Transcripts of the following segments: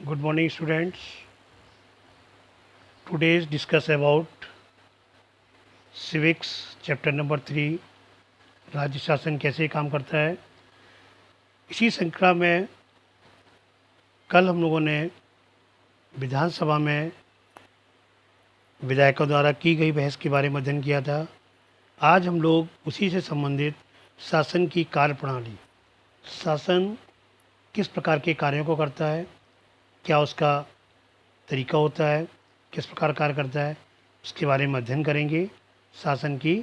Good morning, students. Today's discuss about civics chapter number 3 राज्य शासन कैसे काम करता है। इसी श्रृंखला में कल हम लोगों ने विधानसभा में विधायकों द्वारा की गई बहस के बारे में अध्ययन किया था। आज हम लोग उसी से संबंधित शासन की कार्यप्रणाली, शासन किस प्रकार के कार्यों को करता है, क्या उसका तरीका होता है, किस प्रकार कार्य करता है, उसके बारे में अध्ययन करेंगे। शासन की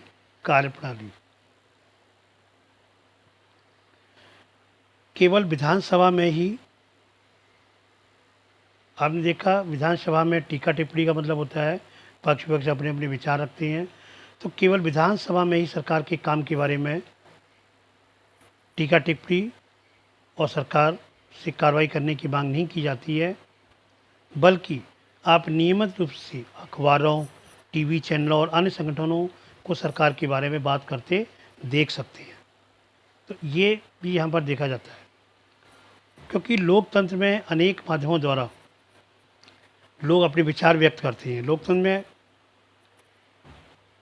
कार्यप्रणाली केवल विधानसभा में ही आपने देखा, विधानसभा में टीका टिप्पणी का मतलब होता है पक्ष विपक्ष अपने अपने विचार रखते हैं। तो केवल विधानसभा में ही सरकार के काम के बारे में टीका टिप्पणी और सरकार से कार्रवाई करने की मांग नहीं की जाती है, बल्कि आप नियमित रूप से अखबारों, टीवी चैनलों और अन्य संगठनों को सरकार के बारे में बात करते देख सकते हैं। तो ये भी यहाँ पर देखा जाता है, क्योंकि लोकतंत्र में अनेक माध्यमों द्वारा लोग अपने विचार व्यक्त करते हैं। लोकतंत्र में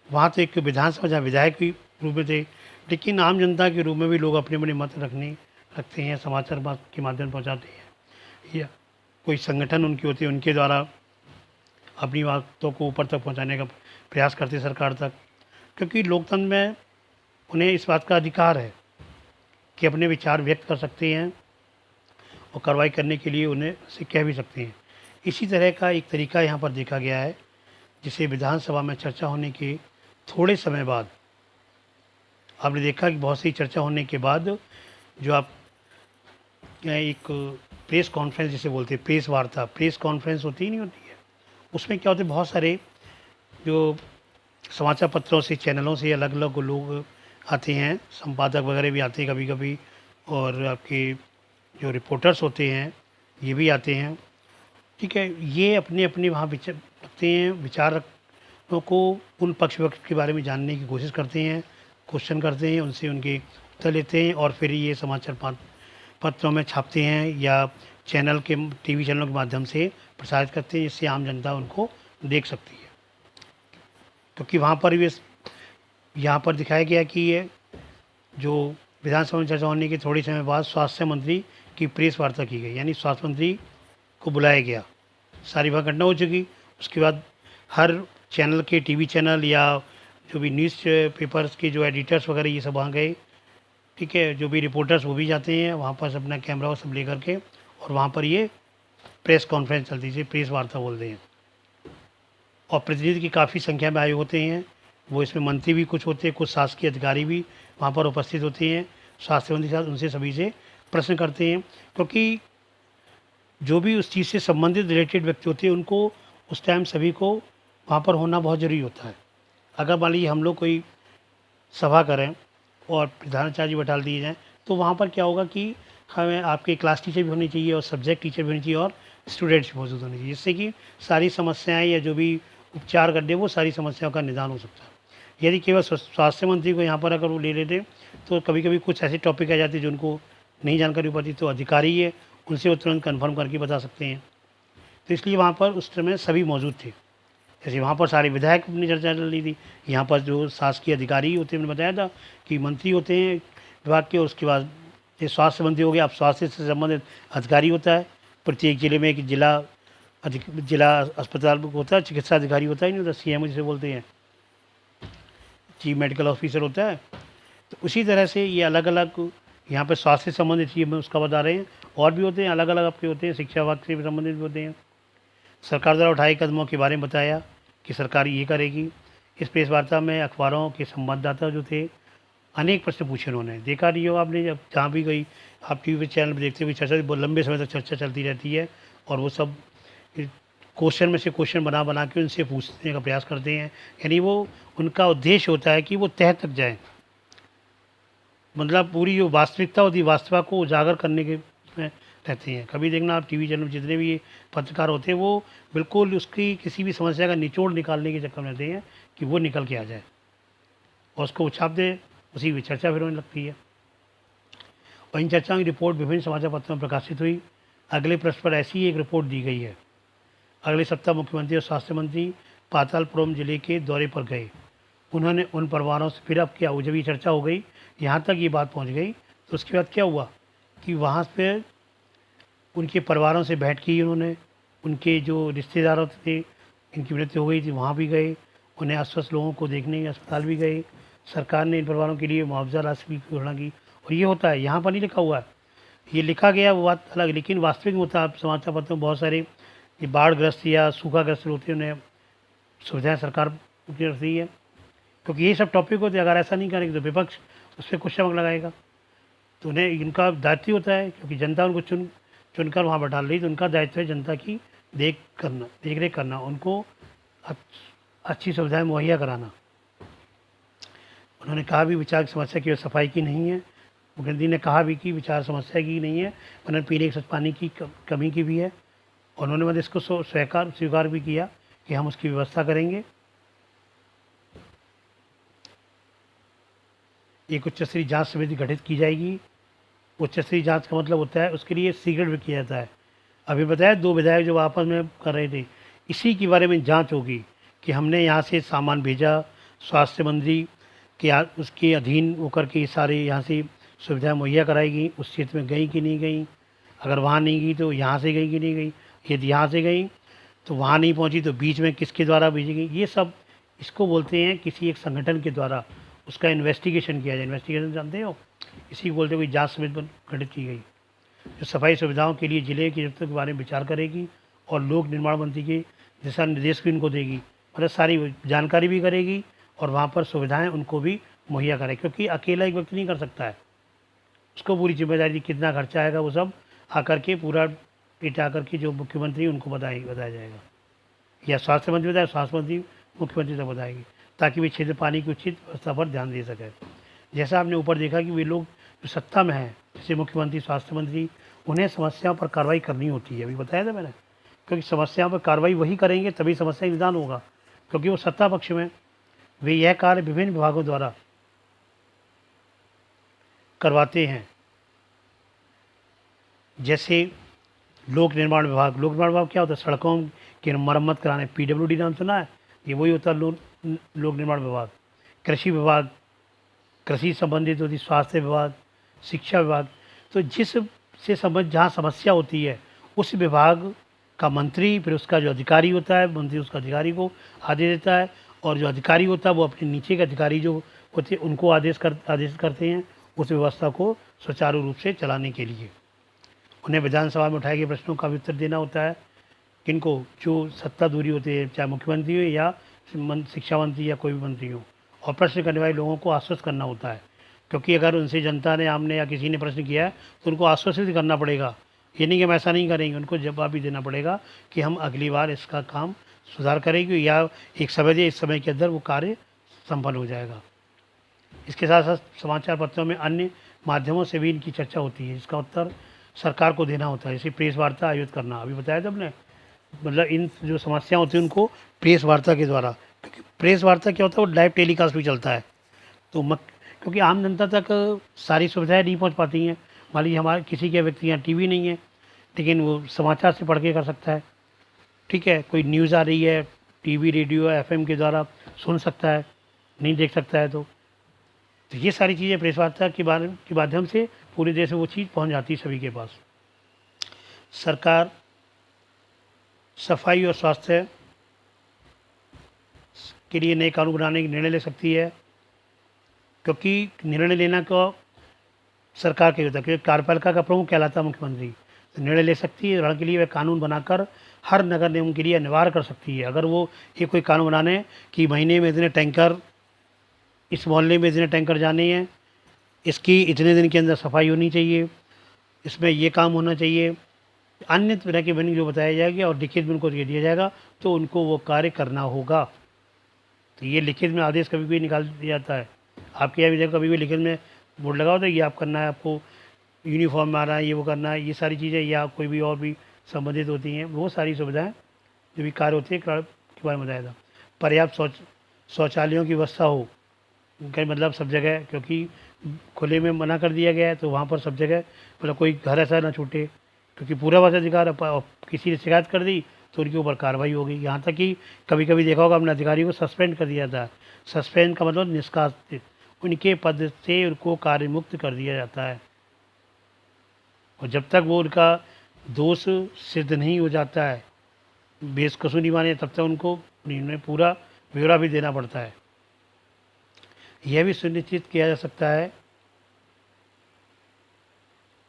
वहाँ तो एक विधानसभा जहाँ विधायक के रूप में थे, लेकिन आम जनता के रूप में भी लोग अपने अपने मत रखते हैं, समाचार बात के माध्यम से पहुँचाते हैं, या कोई संगठन उनकी होती है, उनके द्वारा अपनी बातों को ऊपर तक पहुंचाने का प्रयास करते हैं सरकार तक। क्योंकि लोकतंत्र में उन्हें इस बात का अधिकार है कि अपने विचार व्यक्त कर सकते हैं और कार्रवाई करने के लिए उन्हें से कह भी सकते हैं। इसी तरह का एक तरीका यहाँ पर देखा गया है, जिसे विधानसभा में चर्चा होने के थोड़े समय बाद आपने देखा कि बहुत सी चर्चा होने के बाद जो आप एक प्रेस कॉन्फ्रेंस जिसे बोलते हैं, प्रेस वार्ता, प्रेस कॉन्फ्रेंस होती ही नहीं होती है, उसमें क्या होते हैं, बहुत सारे जो समाचार पत्रों से, चैनलों से अलग अलग लोग आते हैं, संपादक वगैरह भी आते हैं कभी कभी, और आपके जो रिपोर्टर्स होते हैं ये भी आते हैं। ठीक है, ये अपने अपने वहाँ विचार रखते हैं, विचारों को उन पक्ष विपक्ष के बारे में जानने की कोशिश करते हैं, क्वेश्चन करते हैं, उनसे उनके उत्तर लेते हैं और फिर ये समाचार पत्रों में छापते हैं या चैनल के, टीवी चैनलों के माध्यम से प्रसारित करते हैं, जिससे आम जनता उनको देख सकती है। क्योंकि वहाँ पर भी यहाँ पर दिखाया गया कि ये जो विधानसभा में चर्चा होने के थोड़ी समय बाद स्वास्थ्य मंत्री की प्रेस वार्ता की गई, यानी स्वास्थ्य मंत्री को बुलाया गया। सारी वह घटना हो चुकी, उसके बाद हर चैनल के, टीवी चैनल या जो भी न्यूज़ पेपर्स के जो एडिटर्स वगैरह ये सब वहाँ गए। ठीक है, जो भी रिपोर्टर्स वो भी जाते हैं वहाँ पर अपना कैमरा वो सब ले करके, और वहाँ पर ये प्रेस कॉन्फ्रेंस चलती है, प्रेस वार्ता बोलते हैं। और प्रतिनिधि की काफ़ी संख्या में आए होते हैं, वो इसमें मंत्री भी कुछ होते हैं, कुछ शासकीय अधिकारी भी वहाँ पर उपस्थित होते हैं। स्वास्थ्य मंत्री साथ उनसे सभी से प्रश्न करते हैं, क्योंकि जो भी उस चीज़ से संबंधित रिलेटेड व्यक्ति होते हैं उनको उस टाइम सभी को वहाँ पर होना बहुत ज़रूरी होता है। अगर मान लीजिए हम लोग कोई सभा करें और प्रधानाचार्य जी बैठा दिए जाएँ, तो वहाँ पर क्या होगा कि हमें आपके क्लास टीचर भी होनी चाहिए और सब्जेक्ट टीचर भी होनी चाहिए और स्टूडेंट्स भी मौजूद होने चाहिए, जिससे कि सारी समस्याएं या जो भी उपचार कर दे वो सारी समस्याओं का निदान हो सकता है। यदि केवल स्वास्थ्य मंत्री को यहाँ पर अगर वो ले लेते तो कभी कभी कुछ ऐसे टॉपिक आ जाते जो उनको नहीं जानकारी पड़ती, तो अधिकारी है उनसे वो तुरंत कन्फर्म करके बता सकते हैं। तो इसलिए वहाँ पर उस समय सभी मौजूद थे। जैसे वहाँ पर सारे विधायक अपनी चर्चा चल रही थी, यहाँ पर जो शासकीय अधिकारी होते हैं, मैंने बताया था कि मंत्री होते हैं विभाग के, उसके बाद ये स्वास्थ्य मंत्री हो गया। अब स्वास्थ्य से संबंधित अधिकारी होता है, प्रत्येक जिले में एक जिला अस्पताल होता है, चिकित्सा अधिकारी होता ही नहीं होता, CMO जिसे बोलते हैं, चीफ मेडिकल ऑफिसर होता है। तो उसी तरह से ये अलग अलग यहाँ पर स्वास्थ्य से संबंधित चीज़ में उसका बता रहे हैं, और भी होते हैं अलग अलग आपके होते हैं, शिक्षा विभाग से भी संबंधित भी होते हैं। सरकार द्वारा उठाए कदमों के बारे में बताया कि सरकार ये करेगी। इस प्रेस वार्ता में अखबारों के संवाददाता जो थे, अनेक प्रश्न पूछे उन्होंने। देखा नहीं हो आपने, जब जहाँ भी गई आप टीवी चैनल पर देखते हुए चर्चा बहुत लंबे समय तक चर्चा चलती रहती है, और वो सब क्वेश्चन में से क्वेश्चन बना बना के उनसे पूछने का प्रयास करते हैं। यानी वो उनका उद्देश्य होता है कि वो तह तक जाए, मतलब पूरी जो वास्तविकता होती है, वास्तविकता को उजागर करने के उसमें रहते हैं। कभी देखना आप टीवी चैनल जितने भी पत्रकार होते हैं वो बिल्कुल उसकी किसी भी समस्या का निचोड़ निकालने के चक्कर में रहते हैं कि वो निकल के आ जाए और उसको उछाप दे, उसी की चर्चा फिर होने लगती है। और इन चर्चाओं की रिपोर्ट विभिन्न समाचार पत्रों में प्रकाशित हुई। अगले पृष्ठ पर ऐसी एक रिपोर्ट दी गई है। अगले सप्ताह मुख्यमंत्री और स्वास्थ्य मंत्री पातालपुरम जिले के दौरे पर गए। उन्होंने उन परिवारों से फिर अब क्या जब ये चर्चा हो गई, यहाँ तक ये बात पहुँच गई, तो उसके बाद क्या हुआ कि वहाँ पे उनके परिवारों से भेंट की उन्होंने। उनके जो रिश्तेदारों थे, इनकी मृत्यु हो गई थी, वहाँ भी गए। उन्हें अस्वस्थ लोगों को देखने अस्पताल भी गए। सरकार ने इन परिवारों के लिए मुआवजा राशि की घोषणा की। और ये होता है, यहाँ पर नहीं लिखा हुआ है, ये लिखा गया वो बात अलग, लेकिन वास्तविक में होता है। आप समाचार पत्रों में बहुत सारे ये बाढ़ग्रस्त या सूखाग्रस्त होते हैं, उन्हें सुविधाएँ सरकार उपलब्ध रही है। क्योंकि ये सब टॉपिक होते हैं, अगर ऐसा नहीं करेंगे तो विपक्ष उस पर कुछ चमक लगाएगा। तो उन्हें इनका दायित्व होता है, क्योंकि जनता उनको चुनकर वहाँ पर डाल रही, तो उनका दायित्व है जनता की देख रेख करना, उनको अच्छी सुविधाएं मुहैया कराना। उन्होंने कहा भी विचार की समस्या केवल सफाई की नहीं है। मुख्यमंत्री ने कहा भी कि विचार समस्या की नहीं है, वरना पीने के स्वच्छ पानी की कमी की भी है। और उन्होंने मतलब इसको स्वीकार भी किया कि हम उसकी व्यवस्था करेंगे। एक उच्च स्तरीय जाँच समिति गठित की जाएगी। उच्च स्तरीय जाँच का मतलब होता है उसके लिए सीक्रेट भी किया जाता है। अभी बताया 2 विधायक जो आपस में कर रहे थे, इसी के बारे में जांच होगी कि हमने यहाँ से सामान भेजा, स्वास्थ्य मंत्री के उसके अधीन होकर के सारे यहाँ से सुविधाएं मुहैया कराएगी, उस क्षेत्र में गई कि नहीं गई। अगर वहाँ नहीं गई तो यहाँ से गई कि नहीं गई। यदि यहाँ से गई तो वहाँ नहीं पहुँची तो बीच में किसके द्वारा भेजी गई। ये सब इसको बोलते हैं किसी एक संगठन के द्वारा उसका इन्वेस्टिगेशन किया जाए। इन्वेस्टिगेशन जानते हो, इसी को बोलते हुए जाँच समिति गठित की गई जो सफाई सुविधाओं के लिए जिले की जरूरतों के बारे में विचार करेगी और लोक निर्माण मंत्री के दिशा निर्देश भी उनको देगी। मतलब सारी जानकारी भी करेगी और वहाँ पर सुविधाएं उनको भी मुहैया करेगी, क्योंकि अकेला एक व्यक्ति नहीं कर सकता है। उसको पूरी जिम्मेदारी, कितना खर्चा आएगा वो सब आकर के पूरा डेटा आकर के जो मुख्यमंत्री उनको बताया जाएगा, या स्वास्थ्य मंत्री बताए, स्वास्थ्य मंत्री मुख्यमंत्री तक बताएगी, ताकि वे क्षेत्र पानी की उचित व्यवस्था पर ध्यान दे सकें। जैसा आपने ऊपर देखा कि वे लोग जो सत्ता में हैं, जैसे मुख्यमंत्री, स्वास्थ्य मंत्री, उन्हें समस्याओं पर कार्रवाई करनी होती है। अभी बताया था मैंने, क्योंकि समस्याओं पर कार्रवाई वही करेंगे तभी समस्या निदान होगा, क्योंकि वो सत्ता पक्ष में। वे यह कार्य विभिन्न विभागों द्वारा करवाते हैं, जैसे लोक निर्माण विभाग। लोक निर्माण विभाग क्या होता है? सड़कों की मरम्मत कराने, PWD नाम सुना है, ये वही होता है लोक निर्माण विभाग। कृषि विभाग, कृषि संबंधित होती, स्वास्थ्य विभाग, शिक्षा विभाग। तो जिस से जहाँ समस्या होती है उस विभाग का मंत्री, फिर उसका जो अधिकारी होता है, मंत्री उसका अधिकारी को आदेश देता है, और जो अधिकारी होता है वो अपने नीचे के अधिकारी जो होते हैं उनको आदेश करते हैं उस व्यवस्था को सुचारू रूप से चलाने के लिए। उन्हें विधानसभा में उठाए गए प्रश्नों का भी उत्तर देना होता है। किनको? जो सत्ता दूरी होती है, चाहे मुख्यमंत्री हो या शिक्षा मंत्री या कोई भी मंत्री हो। और प्रश्न करने वाले लोगों को आश्वस्त करना होता है, क्योंकि अगर उनसे जनता ने, हमने या किसी ने प्रश्न किया है तो उनको आश्वस्त करना पड़ेगा। ये नहीं कि हम ऐसा नहीं करेंगे, उनको जवाब भी देना पड़ेगा कि हम अगली बार इसका काम सुधार करेंगे, या एक समय दे, इस समय के अंदर वो कार्य संपन्न हो जाएगा। इसके साथ साथ समाचार पत्रों में अन्य माध्यमों से भी इनकी चर्चा होती है, जिसका उत्तर सरकार को देना होता है। जैसे प्रेस वार्ता आयोजित करना, अभी बताया था हमने, मतलब इन जो समस्याएं होती हैं उनको प्रेस वार्ता के द्वारा, क्योंकि प्रेस वार्ता क्या होता है, वो लाइव टेलीकास्ट भी चलता है। तो क्योंकि आम जनता तक सारी सुविधाएं नहीं पहुंच पाती हैं। मान लीजिए हमारे किसी के व्यक्ति यहाँ टीवी नहीं है, लेकिन वो समाचार से पढ़ के कर सकता है। ठीक है, कोई न्यूज़ आ रही है, टीवी, रेडियो, FM के द्वारा सुन सकता है, नहीं देख सकता है तो ये सारी चीज़ें प्रेस वार्ता के माध्यम से पूरे देश में वो चीज़ पहुंच जाती है सभी के पास। सरकार सफाई और स्वास्थ्य के लिए नए कानून बनाने की निर्णय ले सकती है, क्योंकि निर्णय लेना को सरकार के होता है, क्योंकि कार्यपालिका का प्रमुख कहलाता है मुख्यमंत्री। तो निर्णय ले सकती है, के लिए वह कानून बनाकर हर नगर निगम के लिए अनिवार्य कर सकती है। अगर वो ये कोई कानून बनाने कि महीने में इतने टैंकर, इस मोहल्ले में इतने टैंकर जाने हैं, इसकी इतने दिन के अंदर सफाई होनी चाहिए, इसमें ये काम होना चाहिए, अन्य तरह के बिल जो बताया जाएगा और लिखित में उनको दिया जाएगा, तो उनको वो कार्य करना होगा। तो ये लिखित में आदेश कभी भी निकाल दिया जाता है। आपके यहाँ भी देखो, कभी भी लिखित में बोर्ड लगा होता है, ये आप करना है, आपको यूनिफॉर्म में आना है, ये वो करना है, ये सारी चीज़ें, या कोई भी और भी संबंधित होती हैं, वो सारी सुविधाएं जो भी कार्य होती है के बारे में बताया था। पर्याप्त शौचालयों की व्यवस्था हो, उनका मतलब सब जगह, क्योंकि खुले में मना कर दिया गया है, तो वहाँ पर सब जगह मतलब कोई घर ऐसा ना छूटे, क्योंकि पूरा वशाधिकार किसी ने शिकायत कर दी तो उनके ऊपर कार्रवाई होगी। यहाँ तक कि कभी कभी देखा होगा अपने अधिकारी को सस्पेंड कर दिया जाता है। सस्पेंड का मतलब निष्कासित, उनके पद से उनको कार्यमुक्त कर दिया जाता है। और जब तक वो उनका दोष सिद्ध नहीं हो जाता है, बेकसूर नहीं माने, तब तक उनको उन्हें पूरा ब्यौरा भी देना पड़ता है। यह भी सुनिश्चित किया जा सकता है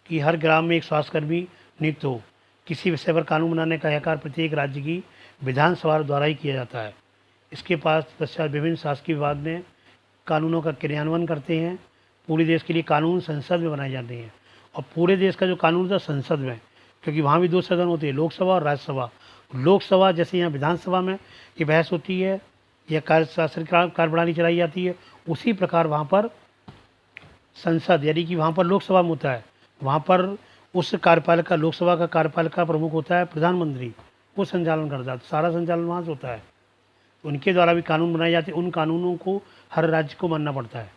कि हर ग्राम में एक स्वास्थ्यकर्मी नियुक्त हो। किसी विषय पर कानून बनाने का अधिकार प्रत्येक राज्य की विधानसभा द्वारा ही किया जाता है। इसके पश्चात विभिन्न शासकीय विभाग में कानूनों का क्रियान्वयन करते हैं। पूरे देश के लिए कानून संसद में बनाए जाते हैं, और पूरे देश का जो कानून होता है संसद में, क्योंकि वहाँ भी दो सदन होते हैं, लोकसभा और राज्यसभा। लोकसभा जैसे यहाँ विधानसभा में ये बहस होती है या शासन कार्यप्रणाली चलाई जाती है, उसी प्रकार वहाँ पर संसद, यानी कि वहाँ पर लोकसभा में होता है, वहाँ पर उस कार्यपालिका, लोकसभा का कार्यपालिका प्रमुख होता है प्रधानमंत्री, वो संचालन करता है। सारा संचालन वहाँ से होता है। उनके द्वारा भी कानून बनाए जाते हैं। उन कानूनों को हर राज्य को मानना पड़ता है।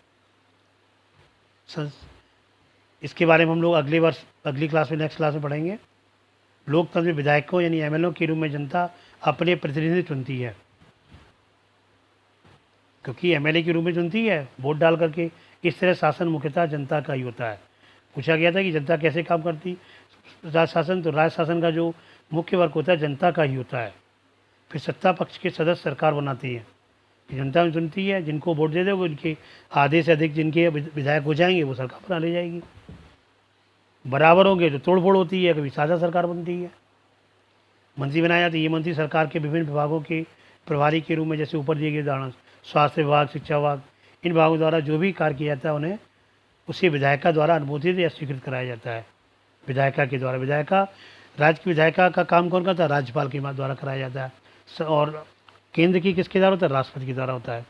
इसके बारे में हम लोग अगले वर्ष अगली क्लास में, नेक्स्ट क्लास में पढ़ेंगे। लोकतंत्र में विधायकों यानी एमएलओ के रूप में जनता अपने प्रतिनिधि चुनती है, क्योंकि एमएलए के रूप में चुनती है वोट डाल करके। इस तरह शासन मुख्यतः जनता का ही होता है। पूछा गया था कि जनता कैसे काम करती राज्य शासन, तो राज्य शासन का जो मुख्य वर्ग होता है जनता का ही होता है। फिर सत्ता पक्ष के सदस्य सरकार बनाती है, जनता में चुनती है, जिनको वोट दे दोगे उनके आधे से अधिक जिनके विधायक हो जाएंगे वो सरकार बना ले जाएगी। बराबर होंगे तो तोड़ फोड़ होती है, कभी साझा सरकार बनती है। मंत्री बनाए जाते हैं, ये मंत्री सरकार के विभिन्न विभागों के प्रभारी के रूप में, जैसे ऊपर दिए गए उदाहरण स्वास्थ्य विभाग, शिक्षा विभाग, इन विभागों द्वारा जो भी कार्य किया जाता है उन्हें उसे विधायिका द्वारा अनुमोदित या स्वीकृत कराया जाता है। विधायिका के द्वारा, विधायिका राज्य की विधायिका का काम कौन करता है? राज्यपाल के द्वारा कराया जाता है। और केंद्र की किसके द्वारा होता है? राष्ट्रपति के द्वारा होता है।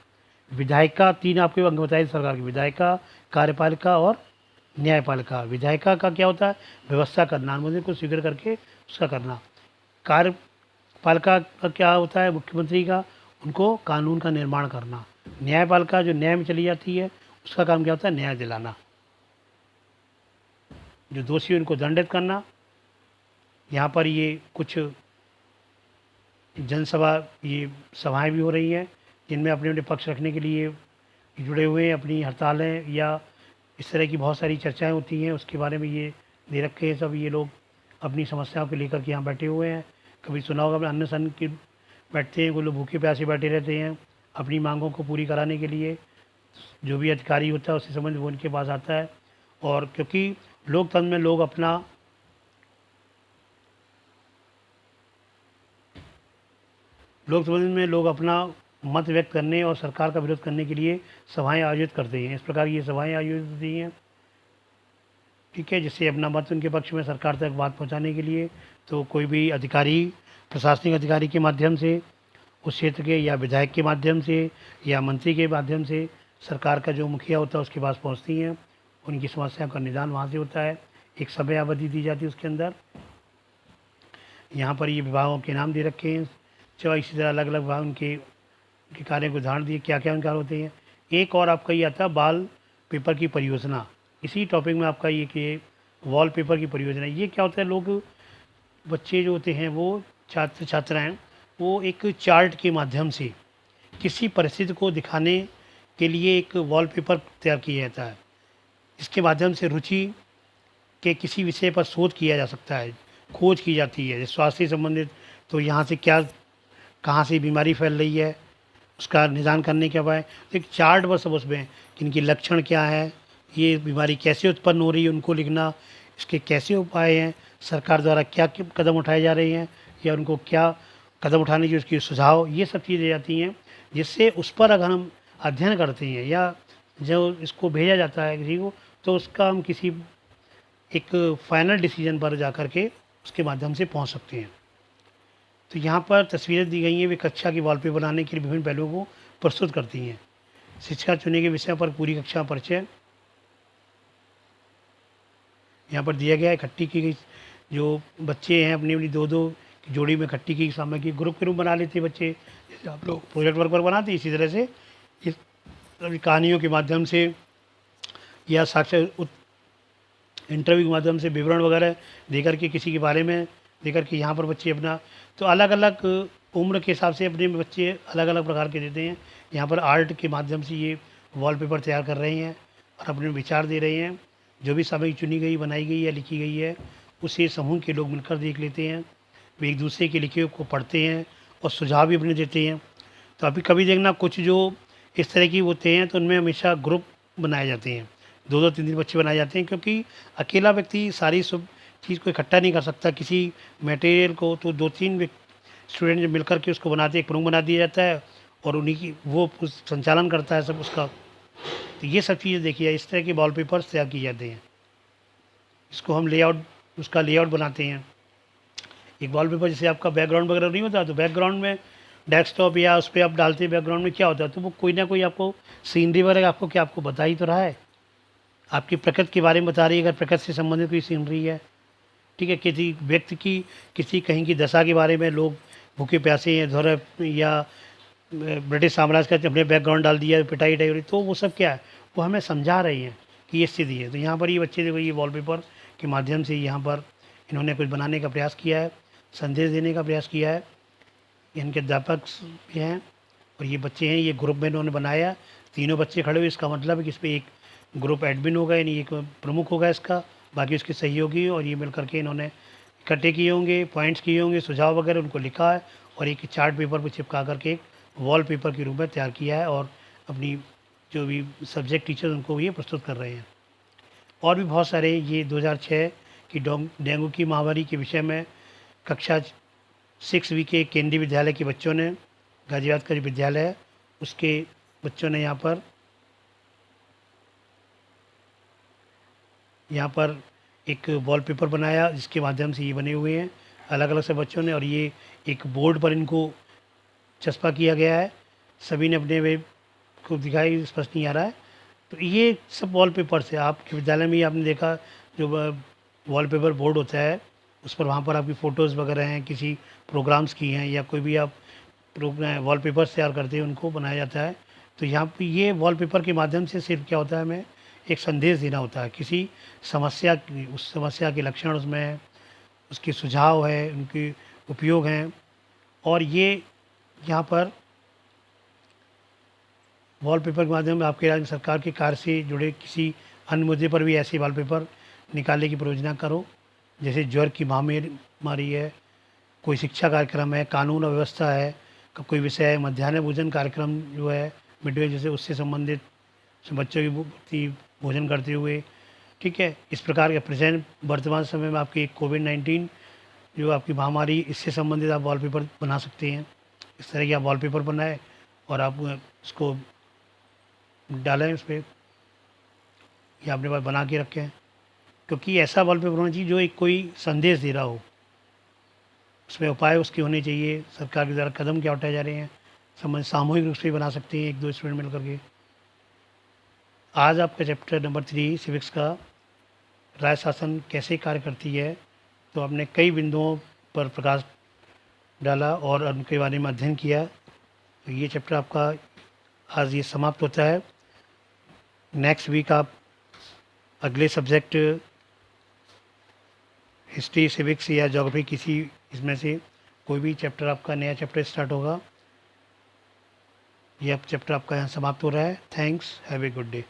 विधायिका तीन आपके अंग बताइए सरकार की, विधायिका, कार्यपालिका और न्यायपालिका। विधायिका का क्या होता है? व्यवस्था करना, अनुमोदन को स्वीकार करके उसका करना। कार्यपालिका का क्या होता है? मुख्यमंत्री का, उनको कानून का निर्माण करना। न्यायपालिका जो न्याय में चली जाती है, उसका काम क्या होता है? न्याय दिलाना, जो दोषी उनको दंडित करना। यहाँ पर ये कुछ जनसभा, ये सभाएं भी हो रही हैं जिनमें अपने अपने पक्ष रखने के लिए जुड़े हुए हैं। अपनी हड़तालें या इस तरह की बहुत सारी चर्चाएं होती हैं, उसके बारे में ये दे रखे हैं सब। ये लोग अपनी समस्याओं को लेकर के यहाँ बैठे हुए हैं। कभी सुना होगा अन्न सन की बैठते हैं, कोई लोग भूखे प्यासे बैठे रहते हैं अपनी मांगों को पूरी कराने के लिए। जो भी अधिकारी होता है उससे संबंध वो उनके पास आता है। और क्योंकि लोकतंत्र में लोग अपना मत व्यक्त करने और सरकार का विरोध करने के लिए सभाएं आयोजित करते हैं। इस प्रकार ये सभाएं आयोजित होती हैं, ठीक है, जिससे अपना मत उनके पक्ष में सरकार तक बात पहुंचाने के लिए। तो कोई भी अधिकारी, प्रशासनिक अधिकारी के माध्यम से, उस क्षेत्र के, या विधायक के माध्यम से, या मंत्री के माध्यम से सरकार का जो मुखिया होता है उसके पास पहुंचती हैं। उनकी समस्याओं का निदान वहाँ से होता है। एक समय अवधि दी जाती है उसके अंदर। यहाँ पर ये विभागों के नाम दे रखे हैं। चलो इसी तरह अलग अलग विभाग उनके कार्यों को उदाहरण दिए, क्या क्या उनके कार्य होते हैं। एक और आपका ये आता है बाल पेपर की परियोजना। इसी टॉपिक में आपका ये कि वॉल पेपर की परियोजना, ये क्या होता है? लोग, बच्चे जो होते हैं वो छात्र छात्राएँ, वो एक चार्ट के माध्यम से किसी परिस्थिति को दिखाने के लिए एक वॉलपेपर तैयार किया जाता है। इसके माध्यम से रुचि के किसी विषय पर शोध किया जा सकता है, खोज की जाती है। जैसे स्वास्थ्य से संबंधित, तो यहाँ से क्या, कहाँ से बीमारी फैल रही है, उसका निदान करने के उपाय। एक चार्ट बस सब उसमें कि इनके लक्षण क्या है, ये बीमारी कैसे उत्पन्न हो रही है उनको लिखना, इसके कैसे उपाय हैं, सरकार द्वारा क्या कदम उठाए जा रहे हैं, या उनको क्या कदम उठाने की उसकी सुझाव, ये सब चीज़ें जाती हैं। जिससे उस पर अगर हम अध्ययन करते हैं या जो इसको भेजा जाता है किसी को, तो उसका हम किसी एक फाइनल डिसीजन पर जा कर के उसके माध्यम से पहुंच सकते हैं। तो यहाँ पर तस्वीरें दी गई हैं, वे कक्षा की वॉलपेपर बनाने के लिए विभिन्न पहलुओं को प्रस्तुत करती हैं। शिक्षा चुने के विषय पर पूरी कक्षा परिचय यहाँ पर दिया गया है। इकट्ठी की गई, जो बच्चे हैं अपनी अपनी दो दो जोड़ी में इकट्ठी की सामग्री ग्रुप के रूप बना लेते हैं बच्चे, जैसे आप लोग प्रोजेक्ट वर्क पर बनाते हैं, इसी तरह से इस कहानियों के माध्यम से या इंटरव्यू के माध्यम से विवरण वगैरह देकर के किसी के बारे में देकर के यहाँ पर बच्चे अपना तो अलग अलग उम्र के हिसाब से अपने बच्चे अलग अलग प्रकार के देते हैं। यहाँ पर आर्ट के माध्यम से ये वॉलपेपर तैयार कर रहे हैं और अपने विचार दे रहे हैं। जो भी सामग्री चुनी गई, बनाई गई है, लिखी गई है, उसे समूह के लोग मिलकर देख लेते हैं। वे एक दूसरे के लिखे को पढ़ते हैं और सुझाव भी अपने देते हैं। तो अभी कभी देखना कुछ जो इस तरह की होते हैं तो उनमें हमेशा ग्रुप बनाए जाते हैं, 2-2 3-3 बच्चे बनाए जाते हैं, क्योंकि अकेला व्यक्ति सारी सब चीज़ को इकट्ठा नहीं कर सकता किसी मटेरियल को। तो 2-3 स्टूडेंट जब मिलकर के उसको बनाते हैं, एक प्रमुख बना दिया जाता है और उन्हीं की वो संचालन करता है सब उसका। तो ये सब चीज़ें देखिए, इस तरह के वॉलपेपर्स तैयार किए जाते हैं। इसको हम लेआउट उसका लेआउट बनाते हैं। एक वॉलपेपर जैसे आपका बैकग्राउंड वगैरह नहीं होता, तो बैकग्राउंड में डेस्कटॉप या उस पर आप डालते हैं बैकग्राउंड में क्या होता है, तो वो कोई ना कोई आपको सीनरी वगैरह आपको क्या आपको बता ही तो रहा है, आपकी प्रकृति के बारे में बता रही है। अगर प्रकृति से संबंधित कोई सीनरी है, ठीक है, किसी व्यक्ति की किसी कहीं की दशा के बारे में, लोग भूखे प्यासे हैं धोरे या ब्रिटिश साम्राज्य का अपने बैकग्राउंड डाल दिया, पिटाई टाई हो रही, तो वो सब क्या है, वो हमें समझा रही हैं कि ये स्थिति है। तो यहाँ पर ये बच्चे देखो ये वॉलपेपर के माध्यम से यहाँ पर इन्होंने कुछ बनाने का प्रयास किया है, संदेश देने का प्रयास किया है। इनके अध्यापक भी हैं और ये बच्चे हैं, ये ग्रुप में इन्होंने बनाया। तीनों बच्चे खड़े हुए, इसका मतलब है कि इस पर एक ग्रुप एडमिन होगा, यानी एक प्रमुख होगा इसका, बाकी उसके सहयोगी, और ये मिल करके इन्होंने इकट्ठे किए होंगे, पॉइंट्स किए होंगे, सुझाव वगैरह उनको लिखा है और एक चार्ट पेपर पर चिपका करके एक वॉल पेपर के रूप में तैयार किया है और अपनी जो भी सब्जेक्ट टीचर उनको ये प्रस्तुत कर रहे हैं। और भी बहुत सारे, ये 2006 की डेंगू की महामारी के विषय में कक्षा 6वीं के केंद्रीय विद्यालय के बच्चों ने, गाजियाबाद का जो विद्यालय है उसके बच्चों ने यहाँ पर एक वॉलपेपर बनाया, जिसके माध्यम से ये बने हुए हैं अलग अलग से बच्चों ने। और ये एक बोर्ड पर इनको चस्पा किया गया है, सभी ने अपने वे को दिखाई, स्पष्ट नहीं आ रहा है। तो ये सब वॉलपेपर से आपके विद्यालय में ही आपने देखा, जो वॉलपेपर बोर्ड होता है उस पर, वहाँ पर आपकी फ़ोटोज़ वगैरह हैं, किसी प्रोग्राम्स की हैं, या कोई भी आप प्रोग्राम वॉलपेपर तैयार करते हैं उनको बनाया जाता है। तो यहाँ पर ये वॉलपेपर के माध्यम से सिर्फ क्या होता है, हमें एक संदेश देना होता है किसी समस्या की, उस समस्या के लक्षण उसमें, उसके सुझाव है, उनके उपयोग हैं। और ये यहाँ पर वॉलपेपर के माध्यम में आपके राज्य सरकार के कार्य से जुड़े किसी अन्य मुद्दे पर भी ऐसे वॉलपेपर निकालने की परियोजना करो, जैसे ज्वर की महामारी है, कोई शिक्षा कार्यक्रम है, कानून और व्यवस्था है, कोई विषय है, मध्याह्न भोजन कार्यक्रम जो है मिड डे जैसे, उससे संबंधित बच्चों की भोजन करते हुए, ठीक है। इस प्रकार के प्रेजेंट वर्तमान समय में आपकी कोविड-19 जो आपकी महामारी, इससे संबंधित आप वॉलपेपर बना सकते हैं। इस तरह की आप वॉलपेपर बनाएं और आप उसको डालें उस पर, या अपने पास बना के रखें, क्योंकि ऐसा वॉलपेपर होना चाहिए जो एक कोई संदेश दे रहा हो। उसमें उपाय उसके होने चाहिए, सरकार के द्वारा कदम क्या उठाए जा रहे हैं, सामूहिक रूप से बना सकते हैं 1-2 स्टूडेंट मिल करके। आज आपका चैप्टर नंबर 3 सिविक्स का राय शासन कैसे कार्य करती है, तो आपने कई बिंदुओं पर प्रकाश डाला और उनके बारे में अध्ययन किया। तो ये चैप्टर आपका आज ये समाप्त होता है। नेक्स्ट वीक आप अगले सब्जेक्ट हिस्ट्री, सिविक्स या ज्योग्राफी, किसी इसमें से कोई भी चैप्टर आपका नया चैप्टर स्टार्ट होगा। यह चैप्टर आपका यहाँ समाप्त हो रहा है। Thanks, have a good day.